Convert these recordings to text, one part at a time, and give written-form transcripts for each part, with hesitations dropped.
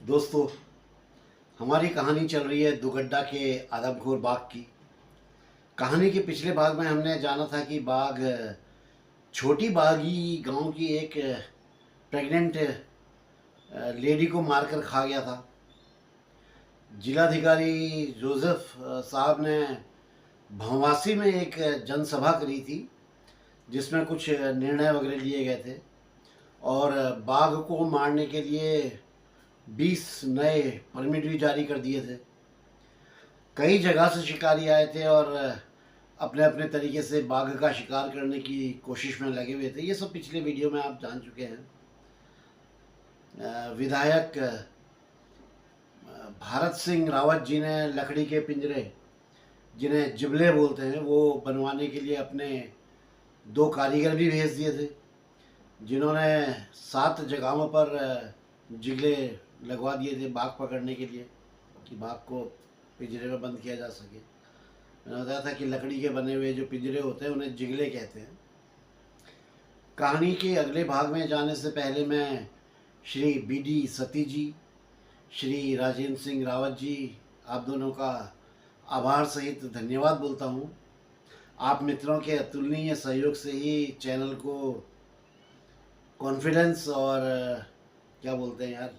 दोस्तों, हमारी कहानी चल रही है दुगड्डा के आदमखोर बाघ की। कहानी के पिछले भाग में हमने जाना था कि बाघ छोटी बागी गांव की एक प्रेग्नेंट लेडी को मारकर खा गया था। जिलाधिकारी जोसेफ साहब ने भवासी में एक जनसभा करी थी जिसमें कुछ निर्णय वगैरह लिए गए थे और बाघ को मारने के लिए 20 नए परमिट भी जारी कर दिए थे। कई जगह से शिकारी आए थे और अपने अपने तरीके से बाघ का शिकार करने की कोशिश में लगे हुए थे। ये सब पिछले वीडियो में आप जान चुके हैं। विधायक भारत सिंह रावत जी ने लकड़ी के पिंजरे, जिन्हें जिबले बोलते हैं, वो बनवाने के लिए अपने 2 कारीगर भी भेज दिए थे, जिन्होंने 7 जगहों पर जिगले लगवा दिए थे बाघ पकड़ने के लिए कि बाघ को पिंजरे में बंद किया जा सके। मैंने बताया था कि लकड़ी के बने हुए जो पिंजरे होते हैं उन्हें जिगले कहते हैं। कहानी के अगले भाग में जाने से पहले मैं श्री BD सती जी, श्री राजेंद्र सिंह रावत जी, आप दोनों का आभार सहित धन्यवाद बोलता हूँ। आप मित्रों के अतुलनीय सहयोग से ही चैनल को कॉन्फिडेंस और क्या बोलते हैं यार,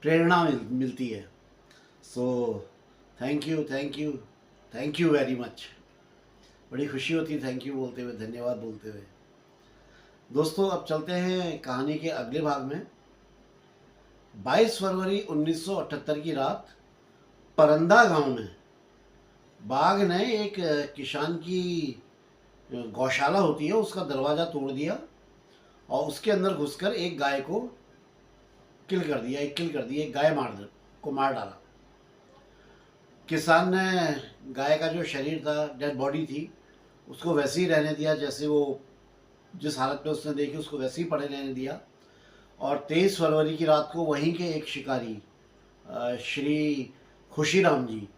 प्रेरणा मिलती है। So thank you very much. बड़ी खुशी होती है थैंक यू बोलते हुए, धन्यवाद बोलते हुए। दोस्तों, अब चलते हैं कहानी के अगले भाग में। 22 फरवरी 1978 की रात परंदा गांव में बाघ ने एक किसान की गौशाला होती है उसका दरवाज़ा तोड़ दिया और उसके अंदर घुसकर एक गाय को किल कर दिया, एक गाय मार डाला। किसान ने गाय का जो शरीर था, डेड बॉडी थी, उसको वैसे ही रहने दिया जैसे वो जिस हालत में उसने देखी उसको वैसे ही पड़े रहने दिया। और 23 फरवरी की रात को वहीं के एक शिकारी श्री खुशीराम जी,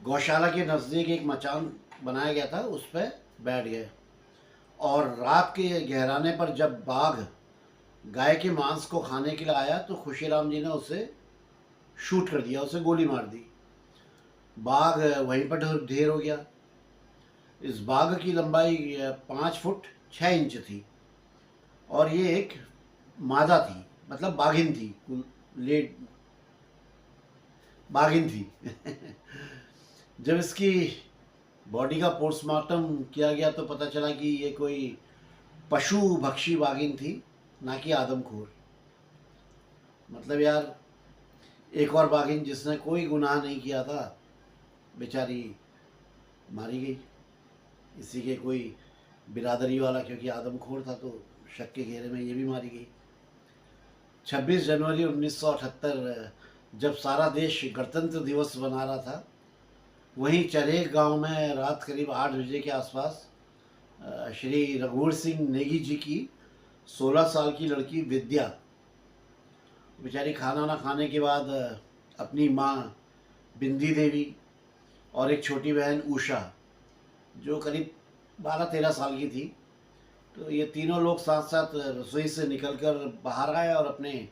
गौशाला के नज़दीक एक मचान बनाया गया था उस पर बैठ गए और रात के गहराने पर जब बाघ गाय के मांस को खाने के लिए आया तो खुशीराम जी ने उसे शूट कर दिया, उसे गोली मार दी। बाघ वहीं पर ढेर हो गया। इस बाघ की लंबाई 5 फुट 6 इंच थी और ये एक मादा थी, मतलब बाघिन थी, लेट बाघिन थी। जब इसकी बॉडी का पोस्टमार्टम किया गया तो पता चला कि ये कोई पशु भक्षी बाघिन थी, ना कि आदमखोर। मतलब यार, एक और बाघिन जिसने कोई गुनाह नहीं किया था, बेचारी मारी गई। इसी के कोई बिरादरी वाला, क्योंकि आदमखोर था तो शक के घेरे में ये भी मारी गई। 26 जनवरी 1978 जब सारा देश गणतंत्र दिवस मना रहा था, वहीं चरेक गांव में रात करीब 8 बजे के आसपास श्री रघुवर सिंह नेगी जी की 16 साल की लड़की विद्या बेचारी खाना ना खाने के बाद अपनी माँ बिंदी देवी और एक छोटी बहन उषा जो करीब 12-13 साल की थी, तो ये तीनों लोग साथ साथ रसोई से निकलकर बाहर आए और अपने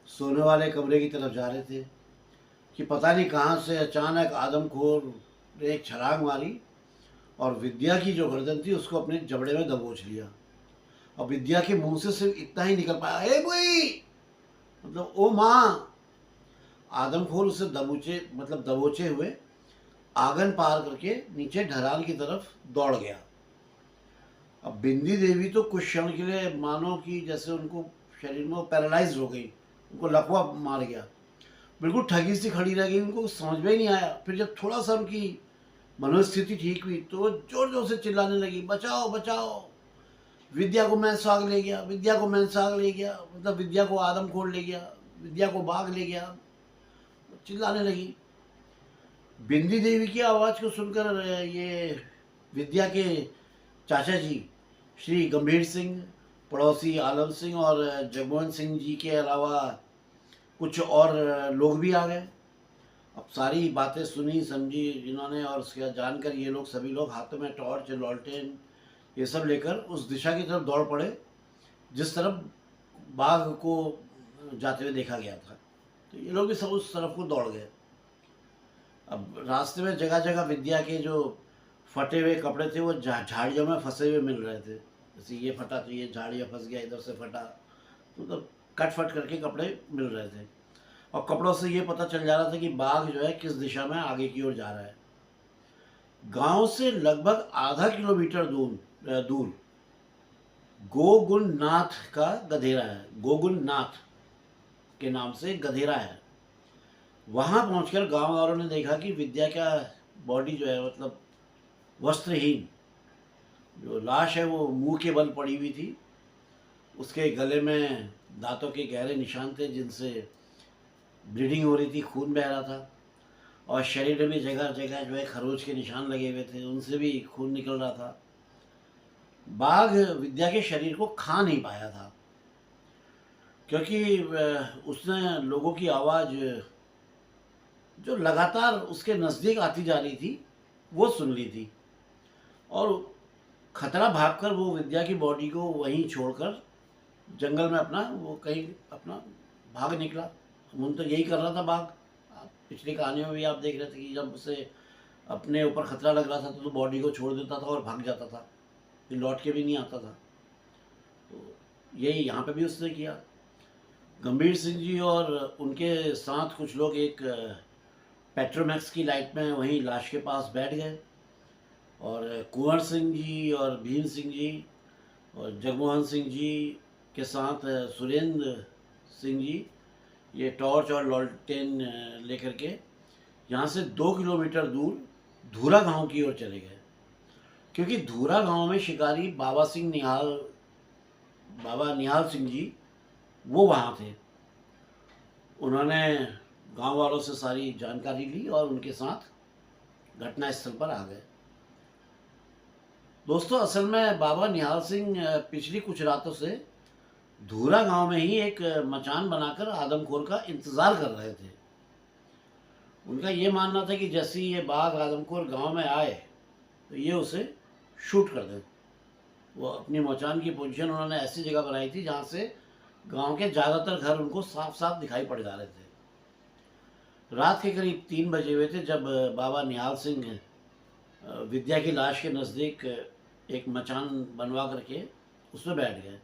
सोने वाले कमरे की तरफ जा रहे थे कि पता नहीं कहाँ से अचानक आदमखोर ने एक छलांग मारी और विद्या की जो गर्दन थी उसको अपने जबड़े में दबोच लिया। और विद्या के मुंह से सिर्फ इतना ही निकल पाया, ए बुई, मतलब ओ माँ। आदमखोर उसे दबोचे हुए आंगन पार करके नीचे ढलान की तरफ दौड़ गया। अब बिंदी देवी तो कुछ क्षण के लिए मानो कि जैसे उनको शरीर में पैरालाइज हो गई, उनको लकवा मार गया, बिल्कुल ठगी सी खड़ी रह गई, उनको समझ में ही नहीं आया। फिर जब थोड़ा सा उनकी मनोस्थिति ठीक हुई तो जोर जोर से चिल्लाने लगी, बचाओ बचाओ, विद्या को मैंसाग ले गया, विद्या को मैंसाग ले गया, मतलब विद्या को आदमखोर ले गया, विद्या को बाघ ले गया, चिल्लाने लगी। बिंदी देवी की आवाज़ को सुनकर ये विद्या के चाचा जी श्री गंभीर सिंह, पड़ोसी आलम सिंह और जगमोहन सिंह जी के अलावा कुछ और लोग भी आ गए। अब सारी बातें सुनी समझी जिन्होंने और उसके जानकर ये लोग सभी लोग हाथों में टॉर्च, लॉलटेन ये सब लेकर उस दिशा की तरफ दौड़ पड़े जिस तरफ बाघ को जाते हुए देखा गया था। तो ये लोग भी सब उस तरफ को दौड़ गए। अब रास्ते में जगह जगह विद्या के जो फटे हुए कपड़े थे वो झाड़ियों में फंसे हुए मिल रहे थे। जैसे ये फटा तो ये झाड़ियाँ फंस गया, इधर से फटा, तो मतलब कट फट करके कपड़े मिल रहे थे। और कपड़ों से ये पता चल जा रहा था कि बाघ जो है किस दिशा में आगे की ओर जा रहा है। गांव से लगभग आधा किलोमीटर दूर गोगुलनाथ का गधेरा है। गोगुलनाथ के नाम से गधेरा है। वहां पहुंचकर गांव वालों ने देखा कि विद्या का बॉडी जो है, मतलब वस्त्रहीन जो लाश है, वो मुंह के बल पड़ी हुई थी। उसके गले में दांतों के गहरे निशान थे जिनसे ब्लीडिंग हो रही थी, खून बह रहा था। और शरीर में जगह जगह जो है खरोच के निशान लगे हुए थे, उनसे भी खून निकल रहा था। बाघ विद्या के शरीर को खा नहीं पाया था, क्योंकि उसने लोगों की आवाज़ जो लगातार उसके नज़दीक आती जा रही थी वो सुन ली थी। और खतरा भागकर वो विद्या की बॉडी को वहीं छोड़कर जंगल में अपना वो कहीं अपना भाग निकला। अमून तो यही कर रहा था बाघ। पिछली कहानियों में भी आप देख रहे थे कि जब उसे अपने ऊपर खतरा लग रहा था तो बॉडी को छोड़ देता था और भाग जाता था, फिर लौट के भी नहीं आता था। तो यही यहाँ पे भी उसने किया। गंभीर सिंह जी और उनके साथ कुछ लोग एक पेट्रोमैक्स की लाइट में वहीं लाश के पास बैठ गए। और कुंवर सिंह जी और भीम सिंह जी और जगमोहन सिंह जी के साथ सुरेंद्र सिंह जी ये टॉर्च और लॉलटेन लेकर के यहाँ से 2 किलोमीटर दूर धूरा गांव की ओर चले गए। क्योंकि धूरा गांव में शिकारी बाबा निहाल सिंह जी वो वहाँ थे। उन्होंने गांव वालों से सारी जानकारी ली और उनके साथ घटनास्थल पर आ गए। दोस्तों, असल में बाबा निहाल सिंह पिछली कुछ रातों से धूरा गांव में ही एक मचान बनाकर आदमखोर का इंतज़ार कर रहे थे। उनका ये मानना था कि जैसे ही ये बाघ आदमखोर गांव में आए तो ये उसे शूट कर दें। वो अपनी मचान की पोजीशन उन्होंने ऐसी जगह बनाई थी जहाँ से गांव के ज़्यादातर घर उनको साफ साफ दिखाई पड़ जा रहे थे। रात के करीब 3 बजे हुए थे जब बाबा निहाल सिंह विद्या की लाश के नज़दीक एक मचान बनवा करके उसमें बैठ गए।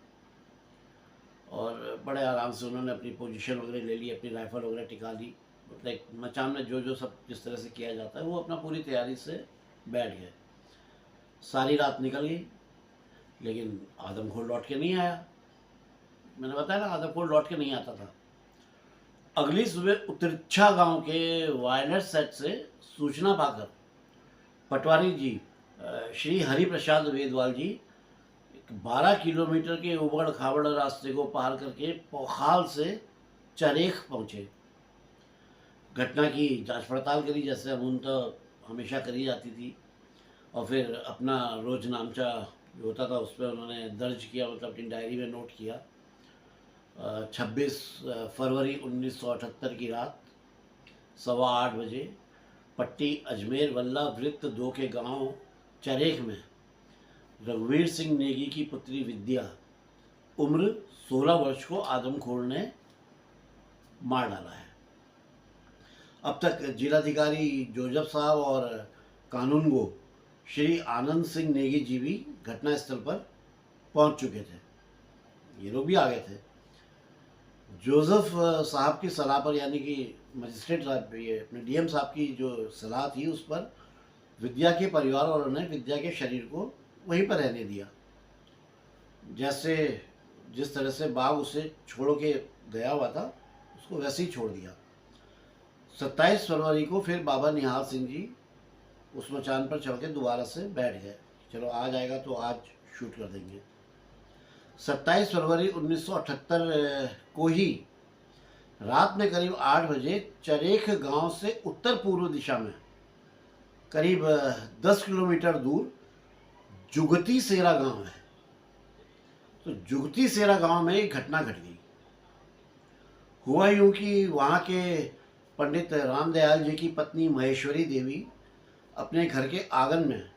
और बड़े आराम से उन्होंने अपनी पोजीशन वगैरह ले ली, अपनी राइफल वगैरह टिका ली। मतलब मचान में जो जो सब जिस तरह से किया जाता है वो अपना पूरी तैयारी से बैठ गए। सारी रात निकल गई लेकिन आदमखोर लौट के नहीं आया। मैंने बताया ना, आदमखोर लौट के नहीं आता था। अगली सुबह उतरछा गांव के वायरलेस सेट से सूचना पाकर पटवारी जी श्री हरि प्रसाद वेदवाल जी 12 किलोमीटर के उबड़ खाबड़ रास्ते को पार करके पोखाल से चरेख पहुँचे। घटना की जांच पड़ताल करी, जैसे अमून तो हमेशा करी जाती थी। और फिर अपना रोज नामचा जो होता था उस पर उन्होंने दर्ज किया, मतलब अपनी डायरी में नोट किया। 26 फरवरी 1978 की रात 8:15 बजे पट्टी अजमेर वल्ला वृत्त 2 के गांव चरेख में रघुवीर सिंह नेगी की पुत्री विद्या उम्र 16 वर्ष को आदमखोर ने मार डाला है। अब तक जिलाधिकारी जोजफ साहब और कानूनगो श्री आनंद सिंह नेगी जी भी घटनास्थल पर पहुंच चुके थे। ये लोग भी आ गए थे। जोसेफ साहब की सलाह पर, यानी कि मजिस्ट्रेट साहब, ये अपने डीएम साहब की जो सलाह थी उस पर विद्या के परिवार वालों ने विद्या के शरीर को वहीं पर रहने दिया। जैसे जिस तरह से बाघ उसे छोड़ के गया हुआ था उसको वैसे ही छोड़ दिया। 27 फरवरी को फिर बाबा निहाल सिंह जी उस मचान पर चढ़ के दोबारा से बैठ गए। चलो आज आएगा तो आज शूट कर देंगे। 27 फरवरी 1978 को ही रात में करीब 8 बजे चरेख गांव से उत्तर पूर्व दिशा में करीब 10 किलोमीटर दूर जुगती सेरा गांव है। तो जुगती सेरा गांव में एक घटना घट गई। हुआ यूं कि वहाँ के पंडित रामदयाल जी की पत्नी महेश्वरी देवी अपने घर के आंगन में,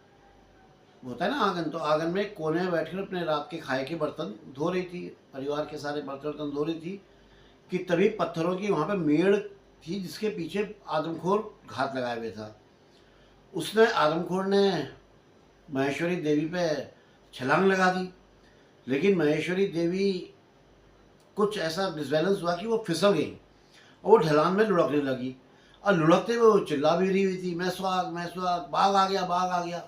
होता है ना आंगन, तो आंगन में कोने में बैठकर अपने रात के खाए के बर्तन धो रही थी। परिवार के सारे बर्तन धो रही थी कि तभी पत्थरों की वहाँ पे मेड़ थी जिसके पीछे आदमखोर घात लगाए हुए था। उसने आदमखोर ने महेश्वरी देवी पे छलांग लगा दी, लेकिन महेश्वरी देवी कुछ ऐसा डिसबैलेंस हुआ कि वो फिसल गई और वो ढलान में लुढ़कने लगी। और लुढ़कते हुए वो चिल्ला भी रही हुई थी, मैं सुहाग, बाघ आ गया, बाघ आ गया।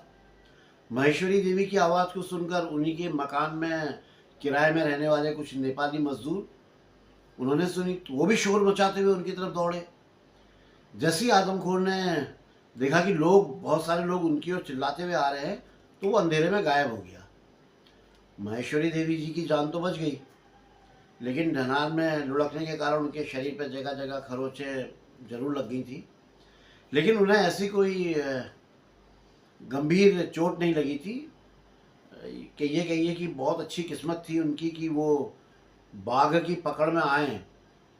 महेश्वरी देवी की आवाज़ को सुनकर उन्हीं के मकान में किराए में रहने वाले कुछ नेपाली मजदूर उन्होंने सुनी, तो वो भी शोर मचाते हुए उनकी तरफ दौड़े। जैसे ही आदमखोर ने देखा कि बहुत सारे लोग उनकी ओर चिल्लाते हुए आ रहे हैं, तो वो अंधेरे में गायब हो गया। महेश्वरी देवी जी की जान तो बच गई, लेकिन ढलान में लुढ़कने के कारण उनके शरीर पर जगह जगह खरोंचें जरूर लग गई थी, लेकिन उन्हें ऐसी कोई गंभीर चोट नहीं लगी थी। कहिए कि बहुत अच्छी किस्मत थी उनकी कि वो बाघ की पकड़ में आए,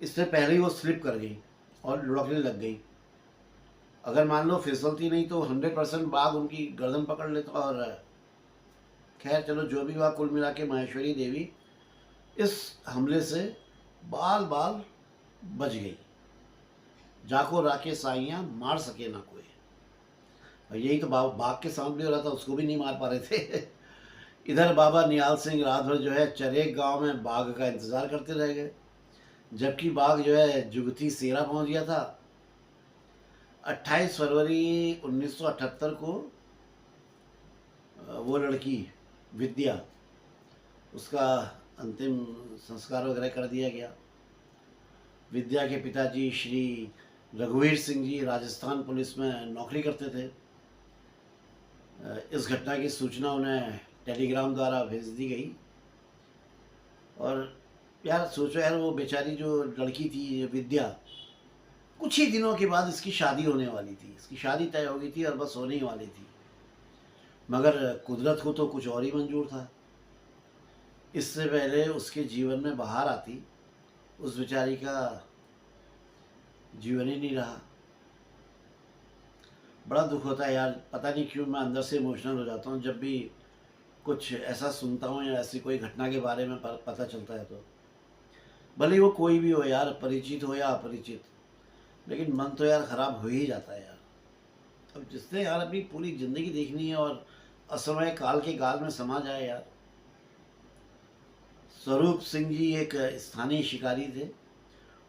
इससे पहले ही वो स्लिप कर गई और लुढ़कने लग गई। अगर मान लो फिसलती नहीं तो 100% बाघ उनकी गर्दन पकड़ लेता। और खैर चलो जो भी हुआ, कुल मिला के महेश्वरी देवी इस हमले से बाल बाल बच गई। जाको राखे साइयाँ मार सके ना कोई। और यही तो बाघ के सामने हो रहा था, उसको भी नहीं मार पा रहे थे। इधर बाबा निहाल सिंह रात भर जो है चरेक गांव में बाघ का इंतज़ार करते रह गए, जबकि बाघ जो है जुगती सेरा पहुंच गया था। 28 फरवरी 1978 को वो लड़की विद्या, उसका अंतिम संस्कार वगैरह कर दिया गया। विद्या के पिताजी श्री रघुवीर सिंह जी राजस्थान पुलिस में नौकरी करते थे। इस घटना की सूचना उन्हें टेलीग्राम द्वारा भेज दी गई। और यार सोचो यार, वो बेचारी जो लड़की थी विद्या, कुछ ही दिनों के बाद इसकी शादी होने वाली थी, इसकी शादी तय हो गई थी और बस होने ही वाली थी, मगर कुदरत को तो कुछ और ही मंजूर था। इससे पहले उसके जीवन में बहार आती, उस बेचारी का जीवन ही नहीं रहा। बड़ा दुख होता है यार, पता नहीं क्यों मैं अंदर से इमोशनल हो जाता हूँ जब भी कुछ ऐसा सुनता हूँ या ऐसी कोई घटना के बारे में पता चलता है। तो भले वो कोई भी हो यार, परिचित हो या अपरिचित, लेकिन मन तो यार ख़राब हो ही जाता है यार। अब जिसने यार अपनी पूरी ज़िंदगी देखनी है और असमय काल के गाल में समा जाए यार। स्वरूप सिंह जी एक स्थानीय शिकारी थे,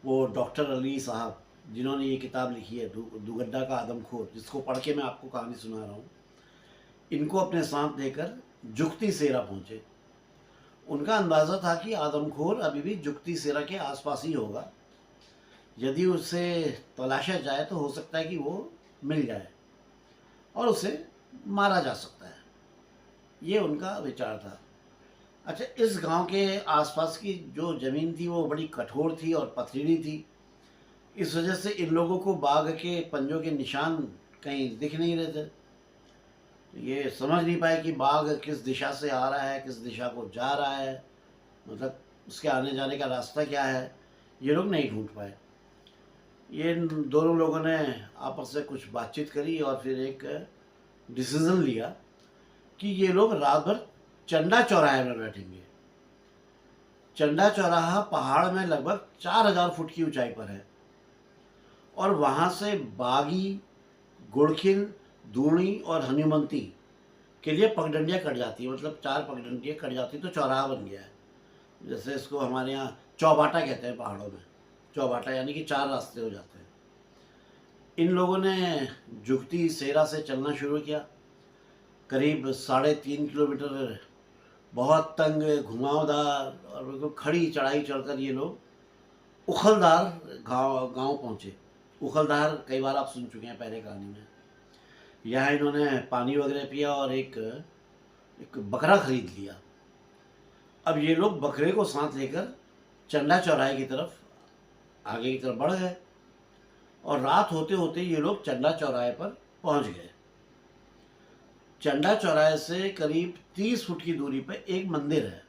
वो डॉक्टर अली साहब जिन्होंने ये किताब लिखी है दुगड्डा का आदमखोर, जिसको पढ़ के मैं आपको कहानी सुना रहा हूँ। इनको अपने साथ लेकर जुगती सेरा पहुँचे। उनका अंदाज़ा था कि आदमखोर अभी भी जुगती सेरा के आसपास ही होगा, यदि उसे तलाशा जाए तो हो सकता है कि वो मिल जाए और उसे मारा जा सकता है। ये उनका विचार था। अच्छा, इस गांव के आसपास की जो ज़मीन थी वो बड़ी कठोर थी और पथरीली थी। इस वजह से इन लोगों को बाघ के पंजों के निशान कहीं दिख नहीं रहे थे। ये समझ नहीं पाए कि बाघ किस दिशा से आ रहा है, किस दिशा को जा रहा है, मतलब उसके आने जाने का रास्ता क्या है, ये लोग नहीं ढूंढ पाए। ये दोनों लोगों ने आपस में कुछ बातचीत करी और फिर एक डिसीज़न लिया कि ये लोग रात भर चंडा चौराहे में बैठेंगे। चंडा चौराहा पहाड़ में लगभग 4000 फुट की ऊंचाई पर है और वहाँ से बागी, गुड़खिल, दूनी और हनुमंती के लिए पगडंडियाँ कट जाती है, मतलब 4 पगडंडियाँ कट जाती तो चौराहा बन गया है। जैसे इसको हमारे यहाँ चौबाटा कहते हैं पहाड़ों में, चौबाटा यानी कि 4 रास्ते हो जाते हैं। इन लोगों ने जुगती सेरा से चलना शुरू किया। करीब 3.5 किलोमीटर बहुत तंग, घुमावदार और बिल्कुल खड़ी चढ़ाई चढ़कर ये लोग उखलदार गांव पहुँचे। उखलदार कई बार आप सुन चुके हैं पहले कहानी में। यहाँ इन्होंने पानी वगैरह पिया और एक बकरा खरीद लिया। अब ये लोग बकरे को साथ लेकर चंडा चौराहे की तरफ आगे की तरफ बढ़ गए और रात होते होते ये लोग चंडा चौराहे पर पहुंच गए। चंडा चौराहे से करीब 30 फुट की दूरी पर एक मंदिर है,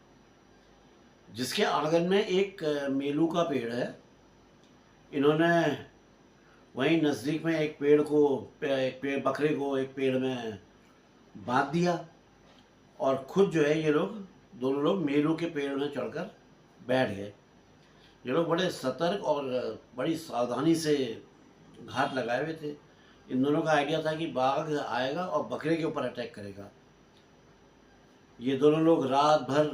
जिसके आंगन में एक मेलू का पेड़ है। इन्होंने वहीं नज़दीक में एक बकरे को एक पेड़ में बांध दिया और खुद जो है ये लोग दोनों लोग मेलू के पेड़ में चढ़कर बैठ गए। ये लोग बड़े सतर्क और बड़ी सावधानी से घात लगाए हुए थे। इन दोनों का आइडिया था कि बाघ आएगा और बकरे के ऊपर अटैक करेगा। ये दोनों लोग रात भर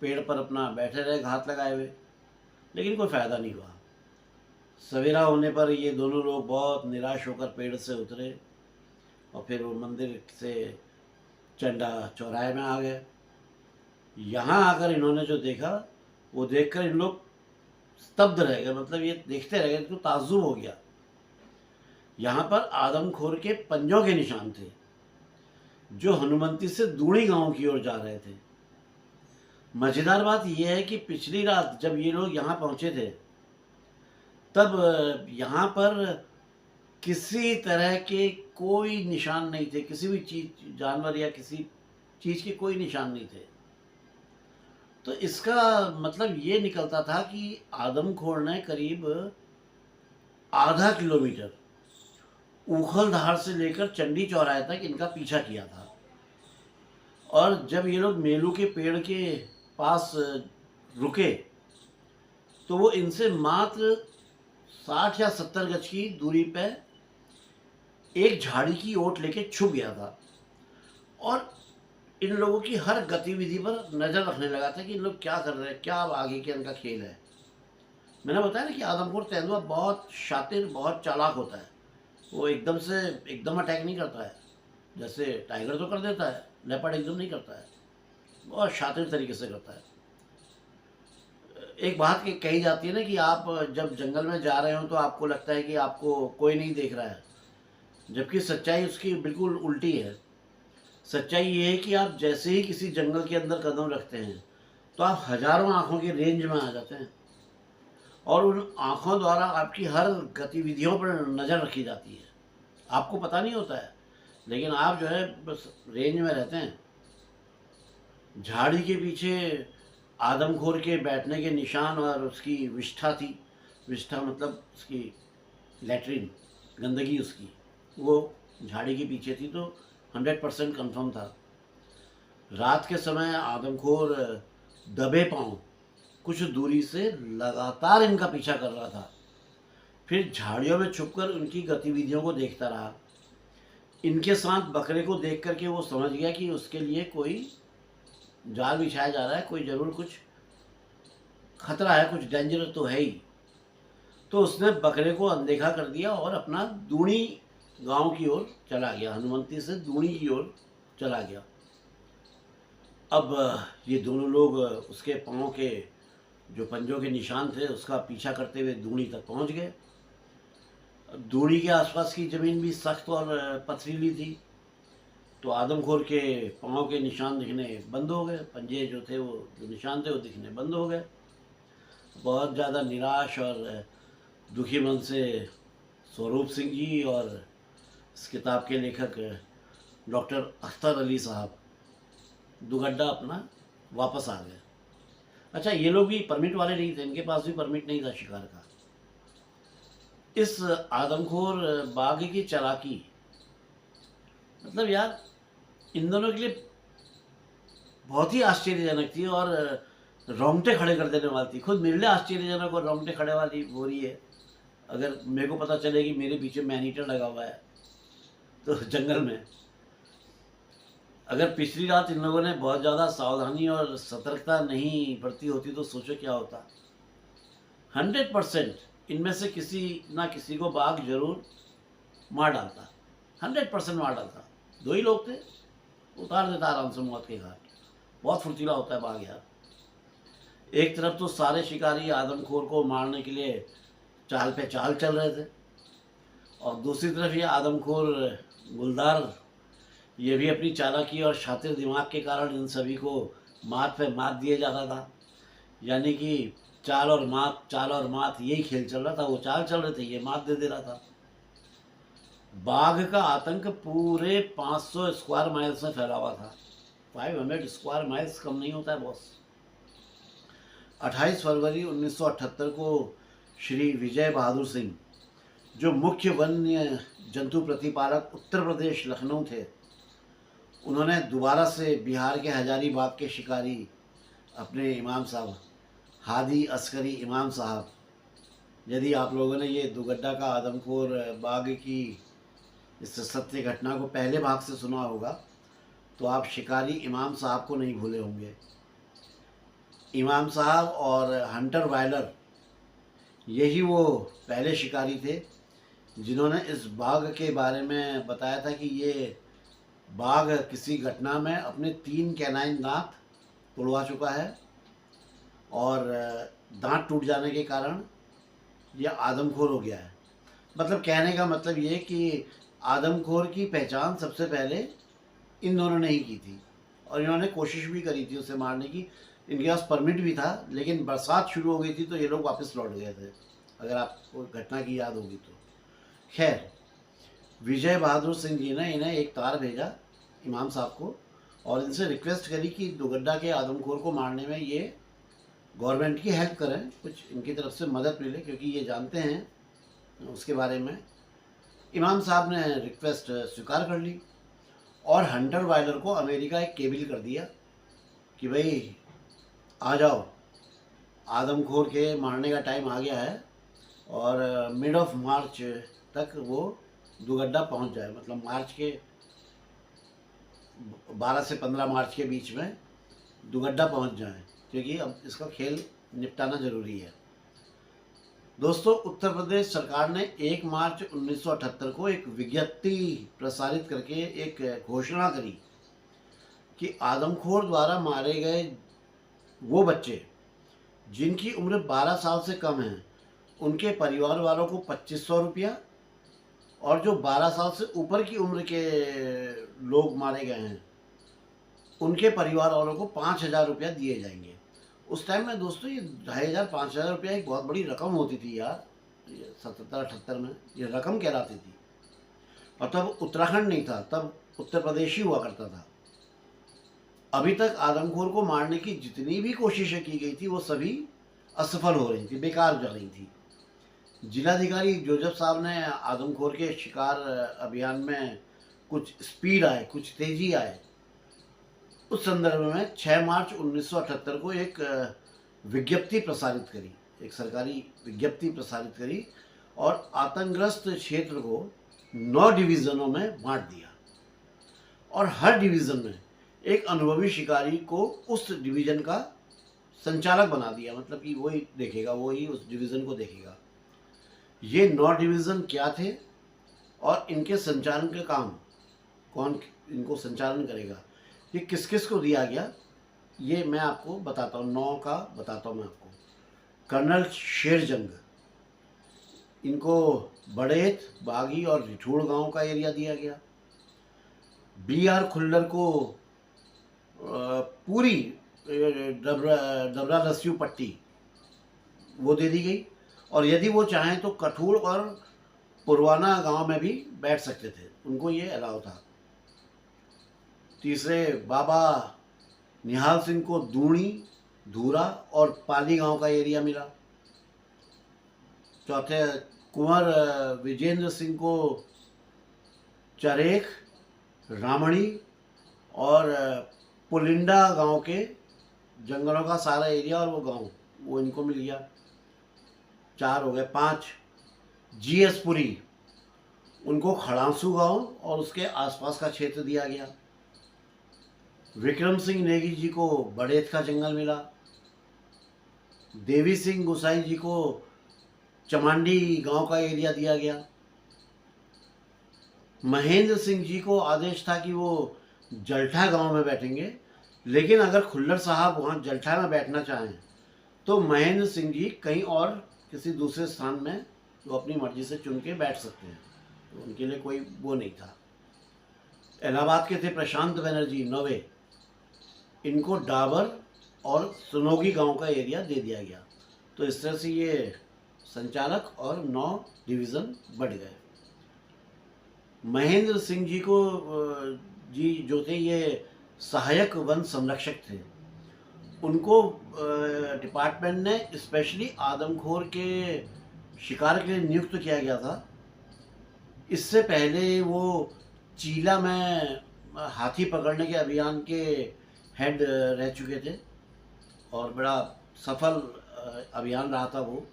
पेड़ पर अपना बैठे रहे घात लगाए हुए, लेकिन कोई फ़ायदा नहीं हुआ। सवेरा होने पर ये दोनों लोग बहुत निराश होकर पेड़ से उतरे और फिर वो मंदिर से चंडा चौराहे में आ गए। यहाँ आकर इन्होंने जो देखा वो देखकर इन लोग स्तब्ध रह गए, मतलब ये देखते रह गए, इनको ताज्जुब हो गया। यहाँ पर आदमखोर के पंजों के निशान थे जो हनुमंती से दूणी गांव की ओर जा रहे थे। मज़ेदार बात यह है कि पिछली रात जब ये लोग यहाँ पहुँचे थे तब यहाँ पर किसी तरह के कोई निशान नहीं थे, किसी भी चीज़, जानवर या किसी चीज़ के कोई निशान नहीं थे। तो इसका मतलब ये निकलता था कि आदमखोर ने करीब आधा किलोमीटर ऊखलधार से लेकर चंडी चौराहे तक इनका पीछा किया था। और जब ये लोग मेलू के पेड़ के पास रुके तो वो इनसे मात्र 60 या 70 गज की दूरी पे एक झाड़ी की ओट लेके छुप गया था और इन लोगों की हर गतिविधि पर नज़र रखने लगा था कि इन लोग क्या कर रहे हैं, क्या अब आगे के इनका खेल है। मैंने बताया ना कि आदमखोर तेंदुआ बहुत शातिर, बहुत चालाक होता है। वो एकदम अटैक नहीं करता है, जैसे टाइगर तो कर देता है, लेपर्ड एकदम नहीं करता है, बहुत शातिर तरीके से करता है। एक बात कही जाती है ना कि आप जब जंगल में जा रहे हो तो आपको लगता है कि आपको कोई नहीं देख रहा है, जबकि सच्चाई उसकी बिल्कुल उल्टी है। सच्चाई ये है कि आप जैसे ही किसी जंगल के अंदर कदम रखते हैं तो आप हजारों आँखों की रेंज में आ जाते हैं और उन आँखों द्वारा आपकी हर गतिविधियों पर नज़र रखी जाती है। आपको पता नहीं होता है, लेकिन आप जो है बस रेंज में रहते हैं। झाड़ी के पीछे आदमखोर के बैठने के निशान और उसकी विष्ठा थी। विष्ठा मतलब उसकी लैट्रिन, गंदगी उसकी, वो झाड़ी के पीछे थी, तो 100% कन्फर्म था। रात के समय आदमखोर दबे पांव कुछ दूरी से लगातार इनका पीछा कर रहा था। फिर झाड़ियों में छुपकर उनकी गतिविधियों को देखता रहा। इनके साथ बकरे को देख करके वो समझ गया कि उसके लिए कोई जाल बिछाया जा रहा है, कोई ज़रूर कुछ खतरा है, कुछ डेंजर तो है ही। तो उसने बकरे को अनदेखा कर दिया और अपना दूणी गांव की ओर चला गया, हनुमंती से दूणी की ओर चला गया। अब ये दोनों लोग उसके पाँव के जो पंजों के निशान थे उसका पीछा करते हुए दूणी तक पहुंच गए। दूणी के आसपास की ज़मीन भी सख्त और पथरीली थी, तो आदमखोर के पाँव के निशान दिखने बंद हो गए, पंजे जो थे वो जो निशान थे वो दिखने बंद हो गए। बहुत ज़्यादा निराश और दुखी मन से स्वरूप सिंह जी और इस किताब के लेखक डॉक्टर अख्तर अली साहब दुगड्डा अपना वापस आ गए। अच्छा, ये लोग भी परमिट वाले नहीं थे, इनके पास भी परमिट नहीं था शिकार का। इस आदमखोर बाघ की चालाकी, मतलब यार इन दोनों के लिए बहुत ही आश्चर्यजनक थी और रोंगटे खड़े कर देने वाली थी। खुद मेरे लिए आश्चर्यजनक और रोंगटे खड़े वाली हो रही है अगर मेरे को पता चले कि मेरे पीछे मैनीटर लगा हुआ है तो जंगल में। अगर पिछली रात इन लोगों ने बहुत ज़्यादा सावधानी और सतर्कता नहीं बरती होती तो सोचो क्या होता। 100% इनमें से किसी ना किसी को बाघ जरूर मार डालता, 100% मार डालता। दो ही लोग थे, उतार देता आराम से मौत के घाट। बहुत फुर्तीला होता है बाघ यार। एक तरफ तो सारे शिकारी आदमखोर को मारने के लिए चाल पे चाल चल रहे थे और दूसरी तरफ ये आदमखोर गुलदार, ये भी अपनी चालाकी और शातिर दिमाग के कारण इन सभी को मात पे मात दिए जाता था। यानी कि चाल और मात यही खेल चल रहा था। वो चाल चल रहे थे, ये मात दे रहा था। बाघ का आतंक पूरे 500 स्क्वायर माइल्स में फैला हुआ था। 500 स्क्वायर माइल्स कम नहीं होता है बॉस। 28 फरवरी 1978 को श्री विजय बहादुर सिंह, जो मुख्य वन्य जंतु प्रतिपालक उत्तर प्रदेश लखनऊ थे, उन्होंने दोबारा से बिहार के हजारीबाग के शिकारी अपने इमाम साहब हादी अस्करी इमाम साहब। यदि आप लोगों ने ये दुगड्डा का आदमखोर बाघ की इस सत्य घटना को पहले भाग से सुना होगा तो आप शिकारी इमाम साहब को नहीं भूले होंगे। इमाम साहब और हंटर वायलर, यही वो पहले शिकारी थे जिन्होंने इस बाघ के बारे में बताया था कि ये बाघ किसी घटना में अपने 3 कैनाइन दांत तुड़वा चुका है और दांत टूट जाने के कारण यह आदमखोर हो गया है। मतलब कहने का मतलब ये कि आदमखोर की पहचान सबसे पहले इन दोनों ने ही की थी और इन्होंने कोशिश भी करी थी उसे मारने की। इनके पास परमिट भी था, लेकिन बरसात शुरू हो गई थी तो ये लोग वापस लौट गए थे, अगर आपको घटना की याद होगी तो। खैर, विजय बहादुर सिंह जी ने इन्हें एक तार भेजा इमाम साहब को और इनसे रिक्वेस्ट करी कि दुगड्डा के आदमखोर को मारने में ये गवर्नमेंट की हेल्प करें, कुछ इनकी तरफ से मदद मिले, क्योंकि ये जानते हैं उसके बारे में। इमाम साहब ने रिक्वेस्ट स्वीकार कर ली और हंटर वायलर को अमेरिका एक केबिल कर दिया कि भाई आ जाओ, आदमखोर के मारने का टाइम आ गया है और मिड ऑफ मार्च तक वो दुगड्डा पहुंच जाए, मतलब मार्च के 12 से 15 मार्च के बीच में दुगड्डा पहुंच जाए, क्योंकि अब इसका खेल निपटाना ज़रूरी है। दोस्तों, उत्तर प्रदेश सरकार ने 1 मार्च 1978 को एक विज्ञप्ति प्रसारित करके एक घोषणा करी कि आदमखोर द्वारा मारे गए वो बच्चे जिनकी उम्र 12 साल से कम है उनके परिवार वालों को 2500 रुपया और जो 12 साल से ऊपर की उम्र के लोग मारे गए हैं उनके परिवार वालों को 5000 रुपया दिए जाएंगे। उस टाइम में दोस्तों ये 2500-5000 रुपया एक बहुत बड़ी रकम होती थी यार, 77-78 में ये रकम कहलाती थी। और तब उत्तराखंड नहीं था, तब उत्तर प्रदेश ही हुआ करता था। अभी तक आदमखोर को मारने की जितनी भी कोशिशें की गई थी वो सभी असफल हो रही थी, बेकार जा रही थी। जिलाधिकारी जोसेफ साहब ने आदमखोर के शिकार अभियान में कुछ स्पीड आए, कुछ तेजी आए, उस संदर्भ में 6 मार्च 1978 को एक विज्ञप्ति प्रसारित करी, एक सरकारी विज्ञप्ति प्रसारित करी और आतंकग्रस्त क्षेत्र को 9 डिवीज़नों में बांट दिया और हर डिवीज़न में एक अनुभवी शिकारी को उस डिवीज़न का संचालक बना दिया, मतलब कि वही देखेगा, वही उस डिवीज़न को देखेगा। ये 9 डिवीज़न क्या थे और इनके संचालन का काम कौन इनको संचालन करेगा, ये किस किस को दिया गया, ये मैं आपको बताता हूँ। 9 का बताता हूँ मैं आपको। कर्नल शेरजंग, इनको बड़ेत, बागी और रिठूड़ गांव का एरिया दिया गया। BR खुल्लर को पूरी डबरा लस्यू पट्टी वो दे दी गई और यदि वो चाहें तो कठूर और पुरवाना गांव में भी बैठ सकते थे, उनको ये अलाउ था। तीसरे बाबा निहाल सिंह को दूणी, धूरा और पाली गांव का एरिया मिला। चौथे कुंवर विजेंद्र सिंह को चरेख, रामणी और पुलिंडा गांव के जंगलों का सारा एरिया और वो गांव वो इनको मिल गया। 4 हो गए। 5 GS पुरी, उनको खड़ांसू गांव और उसके आसपास का क्षेत्र दिया गया। विक्रम सिंह नेगी जी को बड़ेत का जंगल मिला। देवी सिंह गुसाई जी को चमांडी गांव का एरिया दिया गया। महेंद्र सिंह जी को आदेश था कि वो जलठा गांव में बैठेंगे, लेकिन अगर खुल्लर साहब वहाँ जलठा में बैठना चाहें तो महेंद्र सिंह जी कहीं और किसी दूसरे स्थान में वो अपनी मर्जी से चुन के बैठ सकते हैं, तो उनके लिए कोई वो नहीं था। इलाहाबाद के थे प्रशांत बनर्जी नवे, इनको डाबर और सुनोगी गांव का एरिया दे दिया गया। तो इस तरह से ये संचालक और 9 डिवीज़न बढ़ गए। महेंद्र सिंह जी को जी जो थे ये सहायक वन संरक्षक थे, उनको डिपार्टमेंट ने स्पेशली आदमखोर के शिकार के लिए नियुक्त किया गया था। इससे पहले वो चीला में हाथी पकड़ने के अभियान के हेड रह चुके थे और बड़ा सफल अभियान रहा था वो,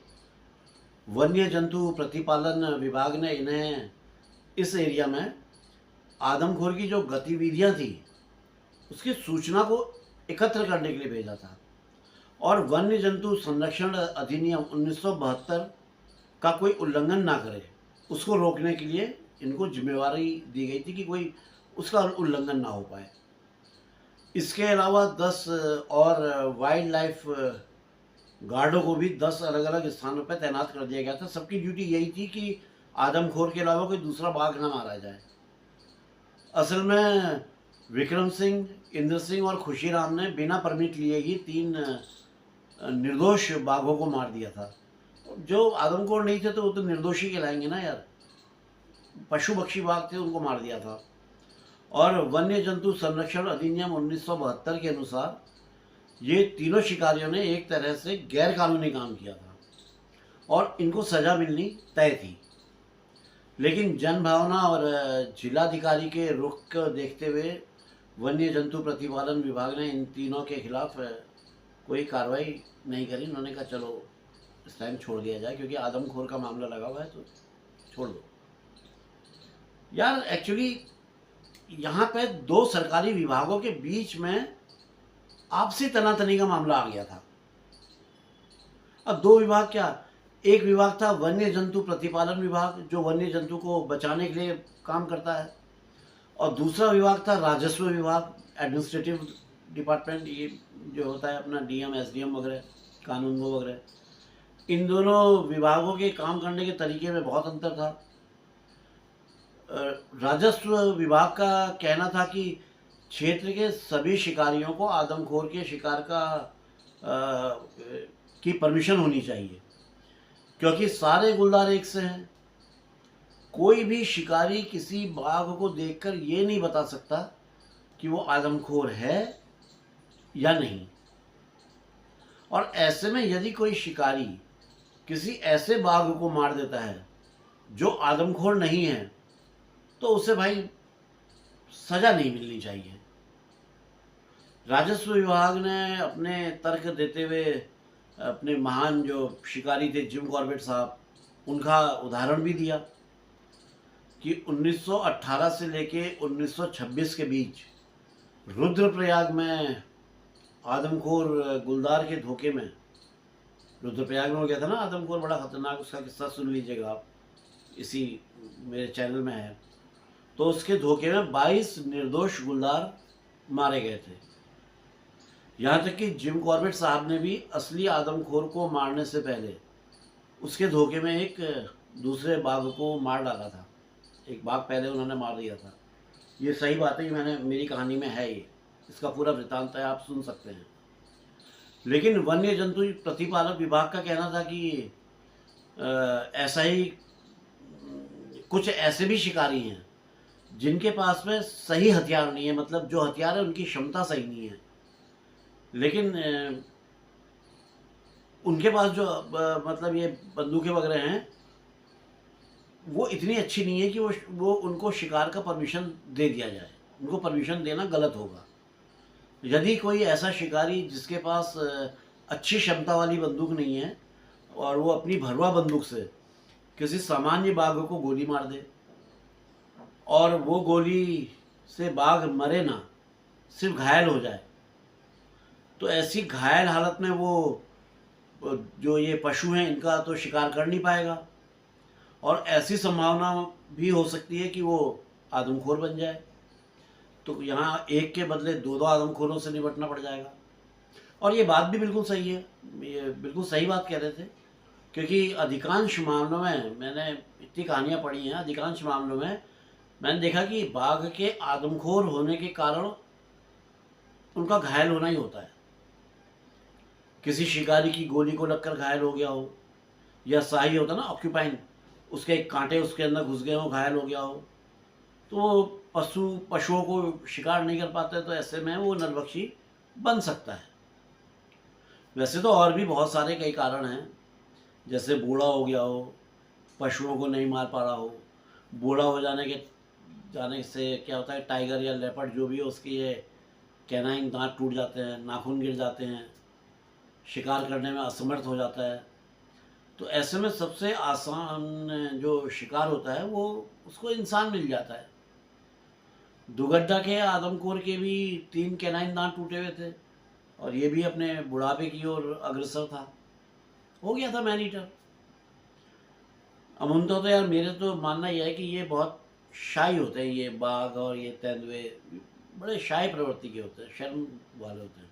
वन्य जंतु प्रतिपालन विभाग ने इन्हें इस एरिया में आदमखोर की जो गतिविधियां थी उसकी सूचना को एकत्र करने के लिए भेजा था। और वन्य जंतु संरक्षण अधिनियम 1972 का कोई उल्लंघन ना करे, उसको रोकने के लिए इनको जिम्मेवारी दी गई थी कि कोई उसका उल्लंघन ना हो पाए। इसके अलावा 10 और वाइल्ड लाइफ गार्डों को भी 10 अलग अलग स्थानों पर तैनात कर दिया गया था। सबकी ड्यूटी यही थी कि आदमखोर के अलावा कोई दूसरा बाघ ना मारा जाए। असल में विक्रम सिंह, इंद्र सिंह और खुशीराम ने बिना परमिट लिए ही 3 निर्दोष बाघों को मार दिया था। जो आदमखोर नहीं थे तो वो तो निर्दोषी कहलाएंगे ना यार, पशु पक्षी बाघ थे, उनको मार दिया था। और वन्य जंतु संरक्षण अधिनियम 1972 के अनुसार ये तीनों शिकारियों ने एक तरह से गैर कानूनी काम किया था और इनको सजा मिलनी तय थी। लेकिन जनभावना और जिलाधिकारी के रुख को देखते हुए वन्य जंतु प्रतिपालन विभाग ने इन तीनों के खिलाफ कोई कार्रवाई नहीं करी। उन्होंने कहा चलो इस टाइम छोड़ दिया जाए, क्योंकि आदमखोर का मामला लगा हुआ है तो छोड़ दो। यार एक्चुअली यहाँ पे 2 सरकारी विभागों के बीच में आपसी तनातनी का मामला आ गया था। अब 2 विभाग क्या, एक विभाग था वन्य जंतु प्रतिपालन विभाग जो वन्य जंतु को बचाने के लिए काम करता है, और दूसरा विभाग था राजस्व विभाग, एडमिनिस्ट्रेटिव डिपार्टमेंट, ये जो होता है अपना डीएम, एसडीएम वगैरह, कानून वगैरह। इन दोनों विभागों के काम करने के तरीके में बहुत अंतर था। राजस्व विभाग का कहना था कि क्षेत्र के सभी शिकारियों को आदमखोर के शिकार की परमिशन होनी चाहिए, क्योंकि सारे गुलदार एक से हैं। कोई भी शिकारी किसी बाघ को देखकर ये नहीं बता सकता कि वो आदमखोर है या नहीं। और ऐसे में यदि कोई शिकारी किसी ऐसे बाघ को मार देता है जो आदमखोर नहीं है तो उसे भाई सजा नहीं मिलनी चाहिए। राजस्व विभाग ने अपने तर्क देते हुए अपने महान जो शिकारी थे जिम कॉर्बेट साहब, उनका उदाहरण भी दिया कि 1918 से लेके 1926 के बीच रुद्रप्रयाग में आदमखोर गुलदार के धोखे में, रुद्रप्रयाग में हो गया था ना आदमखोर, बड़ा खतरनाक, उसका किस्सा सुन लीजिएगा आप, इसी मेरे चैनल में है। तो उसके धोखे में 22 निर्दोष गुलदार मारे गए थे। यहाँ तक कि जिम कॉर्बेट साहब ने भी असली आदमखोर को मारने से पहले उसके धोखे में एक दूसरे बाघ को मार डाला था। एक बाघ पहले उन्होंने मार दिया था। ये सही बात है, मैंने मेरी कहानी में है, ये इसका पूरा वृत्तांत है, आप सुन सकते हैं। लेकिन वन्य जंतु प्रतिपालक विभाग का कहना था कि ऐसा ही कुछ ऐसे भी शिकारी हैं जिनके पास में सही हथियार नहीं है, मतलब जो हथियार है उनकी क्षमता सही नहीं है, लेकिन उनके पास जो मतलब ये बंदूकें वगैरह हैं वो इतनी अच्छी नहीं है कि वो उनको शिकार का परमिशन दे दिया जाए। उनको परमिशन देना गलत होगा। यदि कोई ऐसा शिकारी जिसके पास अच्छी क्षमता वाली बंदूक नहीं है और वो अपनी भरवा बंदूक से किसी सामान्य बाघ को गोली मार दे और वो गोली से बाघ मरे ना, सिर्फ घायल हो जाए, तो ऐसी घायल हालत में वो जो ये पशु हैं इनका तो शिकार कर नहीं पाएगा, और ऐसी संभावना भी हो सकती है कि वो आदमखोर बन जाए। तो यहाँ एक के बदले 2 आदमखोरों से निपटना पड़ जाएगा। और ये बात भी बिल्कुल सही है, ये बिल्कुल सही बात कह रहे थे, क्योंकि अधिकांश मामलों में, मैंने इतनी कहानियाँ पढ़ी हैं, अधिकांश मामलों में मैंने देखा कि बाघ के आदमखोर होने के कारण उनका घायल होना ही होता है। किसी शिकारी की गोली को लगकर घायल हो गया हो, या शाही होता ना ऑक्यूपाइन, उसके कांटे उसके अंदर घुस गए हो, घायल हो गया हो, तो पशुओं को शिकार नहीं कर पाते, तो ऐसे में वो नरभक्षी बन सकता है। वैसे तो और भी बहुत सारे कई कारण हैं, जैसे बूढ़ा हो गया हो, पशुओं को नहीं मार पा रहा हो, बूढ़ा हो जाने से क्या होता है, टाइगर या लेपर्ड जो भी हो उसके ये कैनाइन दांत टूट जाते हैं, नाखून गिर जाते हैं, शिकार करने में असमर्थ हो जाता है। तो ऐसे में सबसे आसान जो शिकार होता है वो उसको इंसान मिल जाता है। दुगड्डा के आदमखोर के भी 3 कैनाइन दांत टूटे हुए थे और ये भी अपने बुढ़ापे की ओर अग्रसर था। हो गया था मैन ईटर। अमूमतौर तो यार मेरे तो मानना यह है कि ये बहुत शाई होते हैं, ये बाघ और ये तेंदुए बड़े शाई प्रवृत्ति के होते हैं, शर्म वाले होते हैं।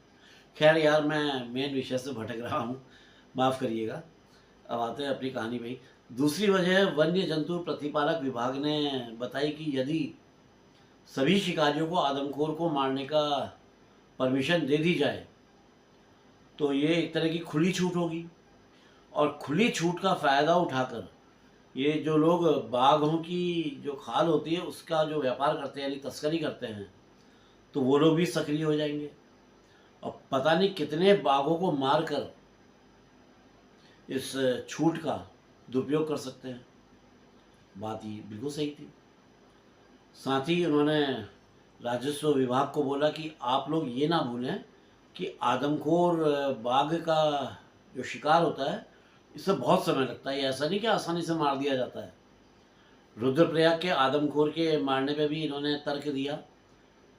खैर यार मैं मेन विषय से भटक रहा हूँ, माफ़ करिएगा। अब आते हैं अपनी कहानी में। दूसरी वजह वन्य जंतु प्रतिपालक विभाग ने बताई कि यदि सभी शिकारियों को आदमखोर को मारने का परमिशन दे दी जाए तो ये एक तरह की खुली छूट होगी, और खुली छूट का फ़ायदा उठाकर ये जो लोग बाघों की जो खाल होती है उसका जो व्यापार करते हैं यानी तस्करी करते हैं, तो वो लोग भी सक्रिय हो जाएंगे और पता नहीं कितने बाघों को मारकर इस छूट का दुरुपयोग कर सकते हैं। बात ये बिल्कुल सही थी। साथ ही उन्होंने राजस्व विभाग को बोला कि आप लोग ये ना भूलें कि आदमखोर बाघ का जो शिकार होता है इससे बहुत समय लगता है, ऐसा नहीं कि आसानी से मार दिया जाता है। रुद्रप्रयाग के आदमखोर के मारने पे भी इन्होंने तर्क दिया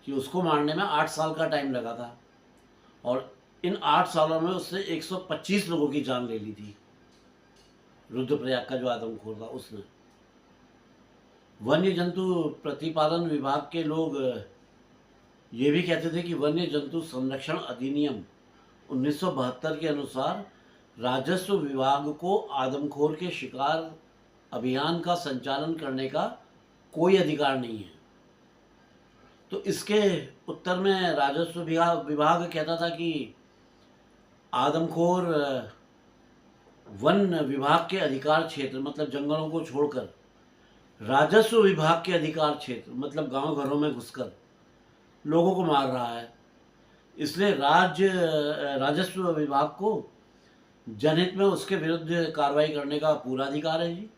कि उसको मारने में 8 साल का टाइम लगा था और इन 8 सालों में उसने 125 लोगों की जान ले ली थी। रुद्रप्रयाग का जो आदमखोर था उसने। वन्य जंतु प्रतिपालन विभाग के लोग ये भी कहते थे कि वन्य जंतु संरक्षण अधिनियम 1972 के अनुसार राजस्व विभाग को आदमखोर के शिकार अभियान का संचालन करने का कोई अधिकार नहीं है। तो इसके उत्तर में राजस्व विभाग कहता था कि आदमखोर वन विभाग के अधिकार क्षेत्र मतलब जंगलों को छोड़कर राजस्व विभाग के अधिकार क्षेत्र मतलब गांव घरों में घुसकर लोगों को मार रहा है, इसलिए राजस्व विभाग को जनहित में उसके विरुद्ध कार्रवाई करने का पूरा अधिकार है जी,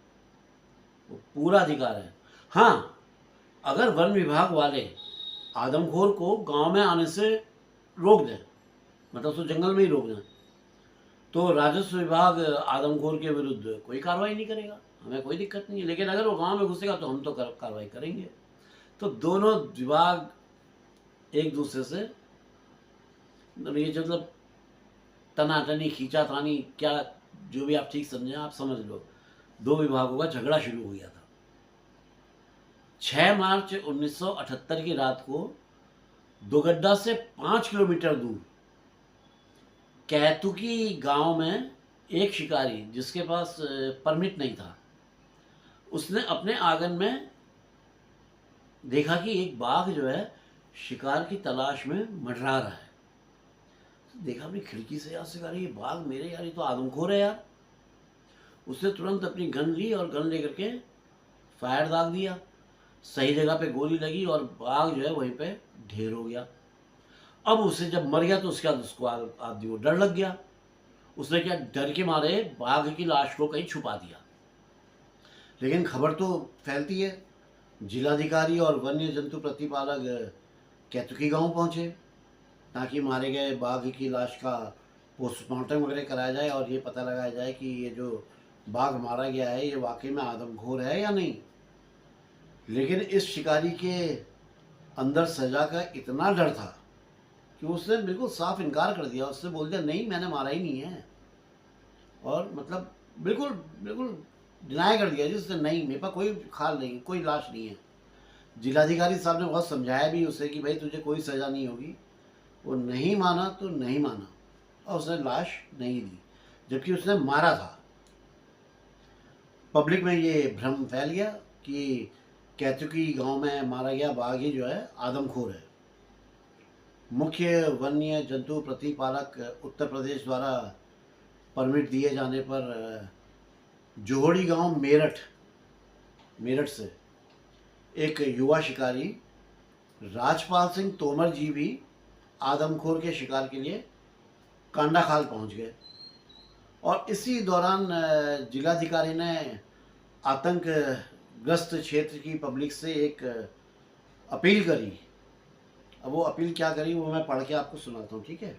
वो पूरा अधिकार है। हाँ, अगर वन विभाग वाले आदमखोर को गांव में आने से रोक दें, मतलब उसको जंगल में ही रोक दें, तो राजस्व विभाग आदमखोर के विरुद्ध कोई कार्रवाई नहीं करेगा, हमें कोई दिक्कत नहीं है। लेकिन अगर वो गांव में घुसेगा तो हम तो कार्रवाई करेंगे। तो दोनों विभाग एक दूसरे से ये मतलब तनातनी खींचातानी क्या जो भी आप ठीक समझें आप समझ लो, दो विभागों का झगड़ा शुरू हो गया था। 6 मार्च 1978 की रात को दुगड्डा से 5 किलोमीटर दूर कैतुकी गांव में एक शिकारी जिसके पास परमिट नहीं था, उसने अपने आंगन में देखा कि एक बाघ जो है शिकार की तलाश में मंडरा रहा है। देखा अपनी खिड़की से, यार शिकारी ये बाघ मेरे यार ये तो आदमखोर है यार। उसने तुरंत अपनी गन ली और गन लेकर के फायर दाग दिया, सही जगह पे गोली लगी और बाघ जो है वहीं पे ढेर हो गया। अब उसे जब मर गया तो उसके बाद उसको आदमी को डर लग गया, उसने क्या डर के मारे बाघ की लाश को कहीं छुपा दिया। लेकिन खबर तो फैलती है, जिलाधिकारी और वन्य जंतु प्रतिपालक कैतुकी गांव पहुंचे ताकि मारे गए बाघ की लाश का पोस्टमार्टम वगैरह कराया जाए और ये पता लगाया जाए कि ये जो बाघ मारा गया है ये वाकई में आदमखोर है या नहीं। लेकिन इस शिकारी के अंदर सजा का इतना डर था कि उसने बिल्कुल साफ इनकार कर दिया, उसने बोल दिया नहीं मैंने मारा ही नहीं है, और मतलब बिल्कुल बिल्कुल डिनाई कर दिया जिसने नहीं मेरे पास कोई खाल नहीं, कोई लाश नहीं है। जिलाधिकारी साहब ने बहुत समझाया भी उसे कि भाई तुझे कोई सज़ा नहीं होगी, वो नहीं माना तो नहीं माना और उसने लाश नहीं दी जबकि उसने मारा था। पब्लिक में ये भ्रम फैल गया कि कैतुकी गांव में मारा गया बाघ ही जो है आदमखोर है। मुख्य वन्य जंतु प्रतिपालक उत्तर प्रदेश द्वारा परमिट दिए जाने पर जोहड़ी गांव मेरठ से एक युवा शिकारी राजपाल सिंह तोमर जी भी आदमखोर के शिकार के लिए कांडाखाल पहुंच गए और इसी दौरान जिलाधिकारी ने आतंकग्रस्त क्षेत्र की पब्लिक से एक अपील करी। अब वो अपील क्या करी वो मैं पढ़ के आपको सुनाता हूँ, ठीक है।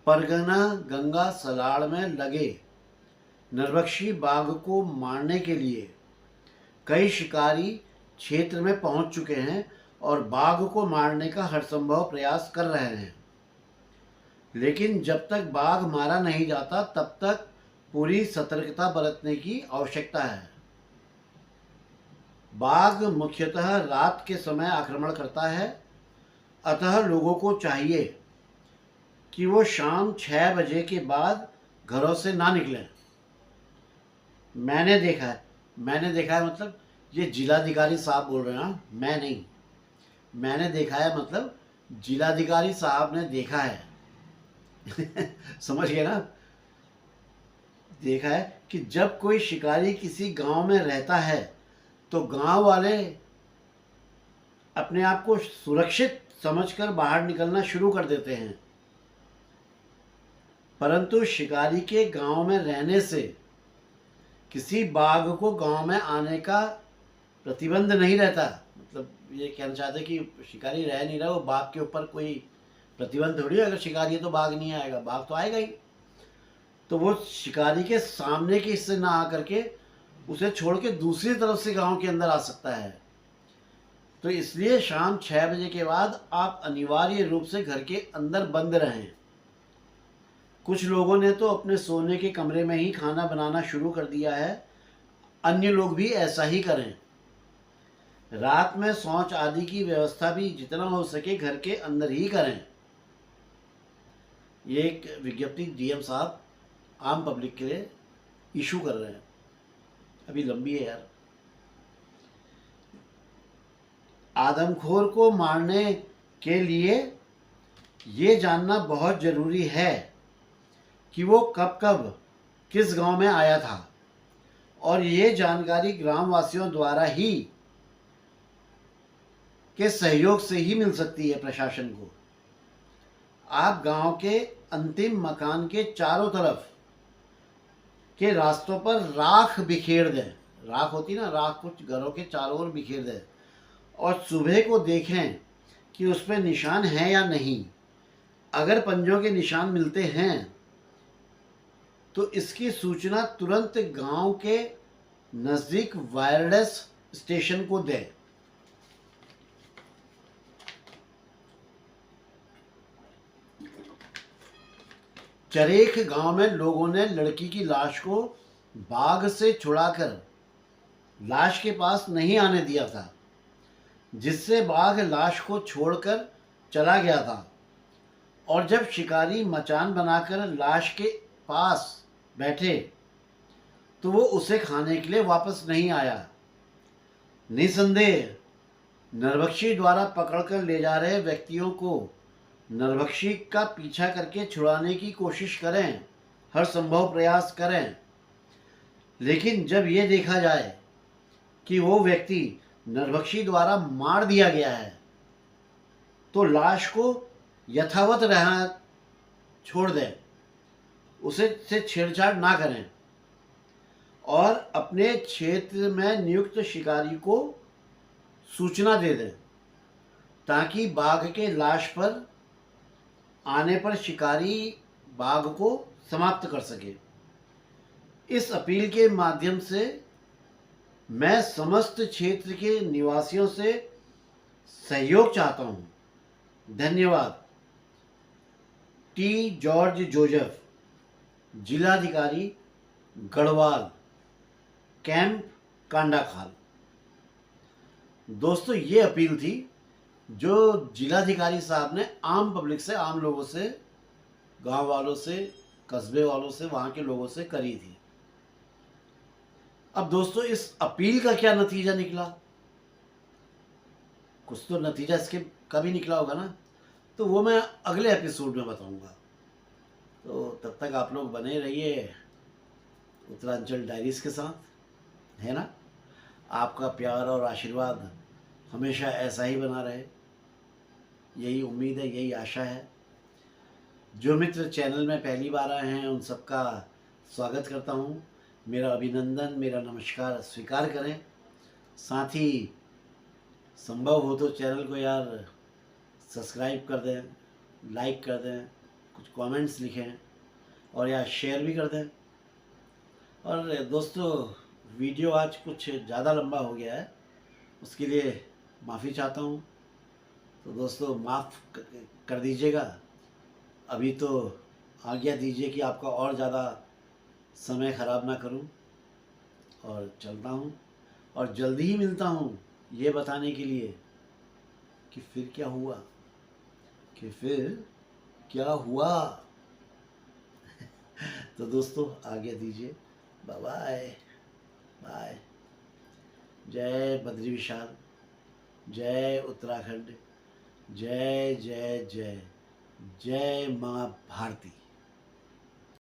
परगना गंगा सलाड़ में लगे नरभक्षी बाघ को मारने के लिए कई शिकारी क्षेत्र में पहुंच चुके हैं और बाघ को मारने का हरसंभव प्रयास कर रहे हैं, लेकिन जब तक बाघ मारा नहीं जाता तब तक पूरी सतर्कता बरतने की आवश्यकता है। बाघ मुख्यतः रात के समय आक्रमण करता है, अतः लोगों को चाहिए कि वो शाम 6 बजे के बाद घरों से ना निकलें। मैंने देखा है मतलब ये जिलाधिकारी साहब बोल रहे हैं, हाँ, मैं नहीं, मैंने देखा है मतलब जिलाधिकारी साहब ने देखा है समझ गए ना। देखा है कि जब कोई शिकारी किसी गांव में रहता है तो गांव वाले अपने आप को सुरक्षित समझकर बाहर निकलना शुरू कर देते हैं, परंतु शिकारी के गांव में रहने से किसी बाघ को गांव में आने का प्रतिबंध नहीं रहता। मतलब ये कहना चाहते कि शिकारी रह नहीं रहा, वो बाघ के ऊपर कोई प्रतिबंध थोड़ी है, अगर शिकारी है तो बाघ नहीं आएगा, बाघ तो आएगा ही। तो वो शिकारी के सामने के हिस्से ना आकर के उसे छोड़ के दूसरी तरफ से गांव के अंदर आ सकता है। तो इसलिए शाम 6 बजे के बाद आप अनिवार्य रूप से घर के अंदर बंद रहें। कुछ लोगों ने तो अपने सोने के कमरे में ही खाना बनाना शुरू कर दिया है, अन्य लोग भी ऐसा ही करें। रात में शौच आदि की व्यवस्था भी जितना हो सके घर के अंदर ही करें। ये एक विज्ञप्ति डीएम साहब आम पब्लिक के लिए इशू कर रहे हैं, अभी लंबी है यार। आदमखोर को मारने के लिए ये जानना बहुत ज़रूरी है कि वो कब कब किस गांव में आया था, और ये जानकारी ग्रामवासियों द्वारा ही के सहयोग से ही मिल सकती है प्रशासन को। आप गांव के अंतिम मकान के चारों तरफ के रास्तों पर राख बिखेर दें, राख होती ना, राख कुछ घरों के चारों ओर बिखेर दें, और सुबह को देखें कि उस पर निशान है या नहीं। अगर पंजों के निशान मिलते हैं तो इसकी सूचना तुरंत गांव के नज़दीक वायरलेस स्टेशन को दें। चरेख गांव में लोगों ने लड़की की लाश को बाघ से छुड़ाकर लाश के पास नहीं आने दिया था, जिससे बाघ लाश को छोड़कर चला गया था, और जब शिकारी मचान बनाकर लाश के पास बैठे तो वो उसे खाने के लिए वापस नहीं आया। निसंदेह नरभक्षी द्वारा पकड़कर ले जा रहे व्यक्तियों को नरभक्षी का पीछा करके छुड़ाने की कोशिश करें, हर संभव प्रयास करें, लेकिन जब ये देखा जाए कि वो व्यक्ति नरभक्षी द्वारा मार दिया गया है तो लाश को यथावत रहना छोड़ दें, उसे से छेड़छाड़ ना करें, और अपने क्षेत्र में नियुक्त शिकारी को सूचना दे दें ताकि बाघ के लाश पर आने पर शिकारी बाघ को समाप्त कर सके। इस अपील के माध्यम से मैं समस्त क्षेत्र के निवासियों से सहयोग चाहता हूँ। धन्यवाद। टी जॉर्ज जोसेफ, जिलाधिकारी गढ़वाल, कैंप कांडाखाल। दोस्तों, ये अपील थी जो जिलाधिकारी साहब ने आम पब्लिक से, आम लोगों से, गांव वालों से, कस्बे वालों से, वहाँ के लोगों से करी थी। अब दोस्तों, इस अपील का क्या नतीजा निकला? कुछ तो नतीजा इसके कभी निकला होगा ना, तो वो मैं अगले एपिसोड में बताऊंगा। तो तब तक आप लोग बने रहिए उत्तरांचल डायरीज के साथ, है ना। आपका प्यार और आशीर्वाद हमेशा ऐसा ही बना रहे, यही उम्मीद है, यही आशा है। जो मित्र चैनल में पहली बार आए हैं उन सबका स्वागत करता हूँ। मेरा अभिनंदन, मेरा नमस्कार स्वीकार करें। साथ ही संभव हो तो चैनल को यार सब्सक्राइब कर दें, लाइक कर दें, कुछ कमेंट्स लिखें और या शेयर भी कर दें। और दोस्तों, वीडियो आज कुछ ज़्यादा लंबा हो गया है, उसके लिए माफ़ी चाहता हूँ। तो दोस्तों माफ़ कर दीजिएगा। अभी तो आज्ञा दीजिए कि आपका और ज़्यादा समय ख़राब ना करूं, और चलता हूं। और जल्दी ही मिलता हूं ये बताने के लिए कि फिर क्या हुआ, कि फिर क्या हुआ। तो दोस्तों आज्ञा दीजिए। Bye bye bye. जय बद्री विशाल, जय उत्तराखंड, जय जय जय, जय माँ भारती।